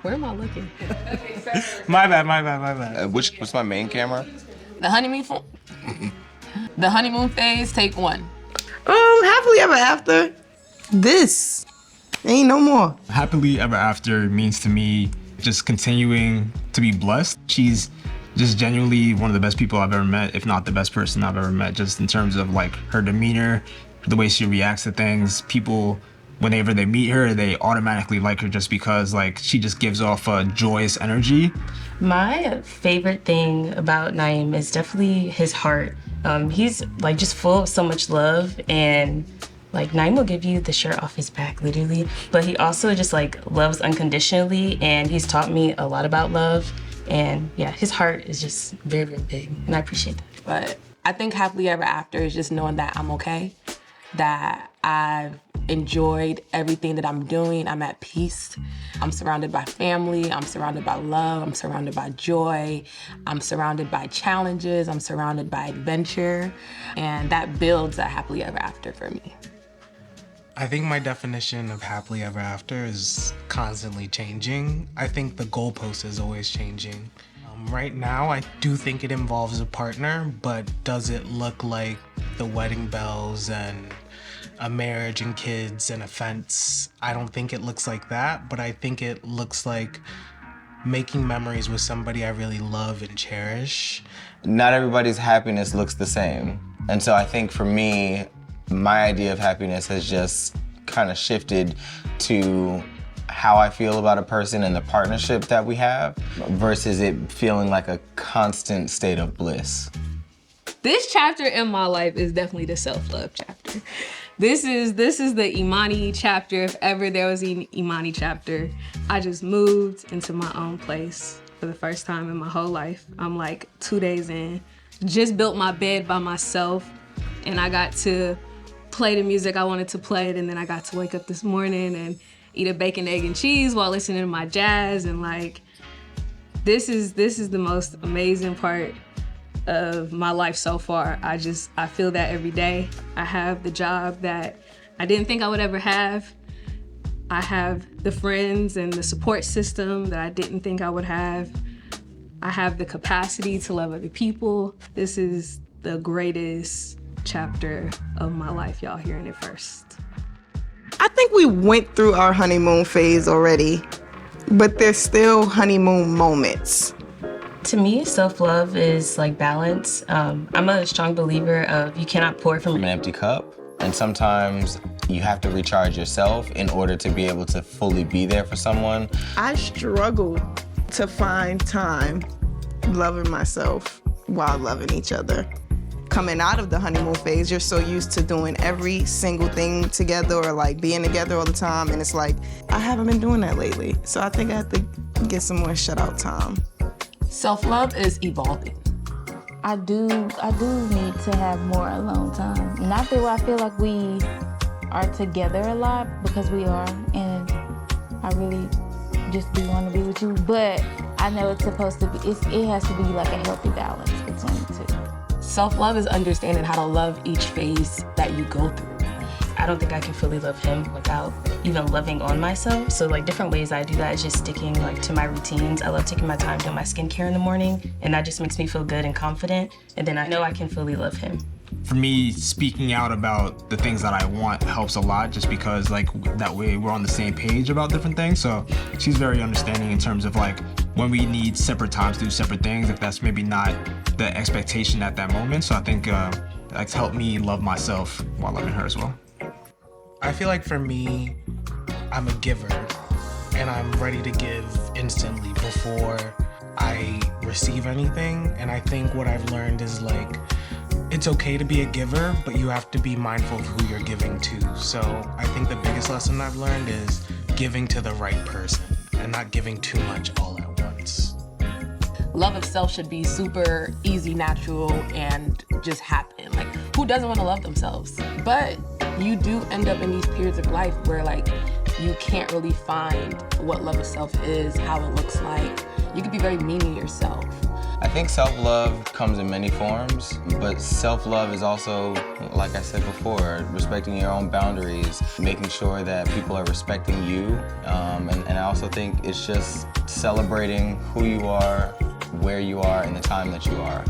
Where am I looking? My bad. What's my main camera? The honeymoon phase, take one. Happily ever after. This ain't no more. Happily ever after means to me just continuing to be blessed. She's just genuinely one of the best people I've ever met, if not the best person I've ever met, just in terms of like her demeanor, the way she reacts to things. People, whenever they meet her, they automatically like her just because like she just gives off a joyous energy. My favorite thing about Nyeem is definitely his heart. He's like just full of so much love, and like Nyeem will give you the shirt off his back, literally. But he also just like loves unconditionally, and he's taught me a lot about love. And yeah, his heart is just very, very big, and I appreciate that. But I think happily ever after is just knowing that I'm okay, that I've enjoyed everything that I'm doing. I'm at peace. I'm surrounded by family. I'm surrounded by love. I'm surrounded by joy. I'm surrounded by challenges. I'm surrounded by adventure. And that builds a happily ever after for me. I think my definition of happily ever after is constantly changing. I think the goalpost is always changing. Right now, I do think it involves a partner, but does it look like the wedding bells and a marriage and kids and a fence? I don't think it looks like that, but I think it looks like making memories with somebody I really love and cherish. Not everybody's happiness looks the same. And so I think for me, my idea of happiness has just kind of shifted to how I feel about a person and the partnership that we have versus it feeling like a constant state of bliss. This chapter in my life is definitely the self-love chapter. This is the Imani chapter. If ever there was an Imani chapter, I just moved into my own place for the first time in my whole life. I'm like 2 days in, just built my bed by myself, and I got to play the music I wanted to play, and then I got to wake up this morning and eat a bacon, egg, and cheese while listening to my jazz, and like, this is the most amazing part of my life so far. I feel that every day. I have the job that I didn't think I would ever have. I have the friends and the support system that I didn't think I would have. I have the capacity to love other people. This is the greatest chapter of my life. Y'all hearing it first. I think we went through our honeymoon phase already, but there's still honeymoon moments. To me, self-love is like balance. I'm a strong believer of you cannot pour from An empty cup, and sometimes you have to recharge yourself in order to be able to fully be there for someone. I struggle to find time loving myself while loving each other. Coming out of the honeymoon phase, you're so used to doing every single thing together or like being together all the time, and it's like, I haven't been doing that lately. So I think I have to get some more shut-out time. Self-love is evolving. I do need to have more alone time. Not that I feel like we are together a lot, because we are, and I really just do want to be with you, but I know it's supposed to be, it has to be like a healthy balance between the two. Self-love is understanding how to love each phase that you go through. I don't think I can fully love him without even loving on myself. So like different ways I do that is just sticking like to my routines. I love taking my time doing my skincare in the morning, and that just makes me feel good and confident. And then I know I can fully love him. For me, speaking out about the things that I want helps a lot, just because like that way we're on the same page about different things. So she's very understanding in terms of like when we need separate times to do separate things, if that's maybe not the expectation at that moment. So I think that's helped me love myself while loving her as well. I feel like for me, I'm a giver, and I'm ready to give instantly before I receive anything. And I think what I've learned is like, it's okay to be a giver, but you have to be mindful of who you're giving to. So I think the biggest lesson I've learned is giving to the right person and not giving too much all at once. Love of self should be super easy, natural, and just happen. Like, who doesn't want to love themselves? But you do end up in these periods of life where like you can't really find what love of self is, how it looks like. You can be very mean to yourself. I think self-love comes in many forms, but self-love is also, like I said before, respecting your own boundaries, making sure that people are respecting you, and I also think it's just celebrating who you are, where you are, and the time that you are.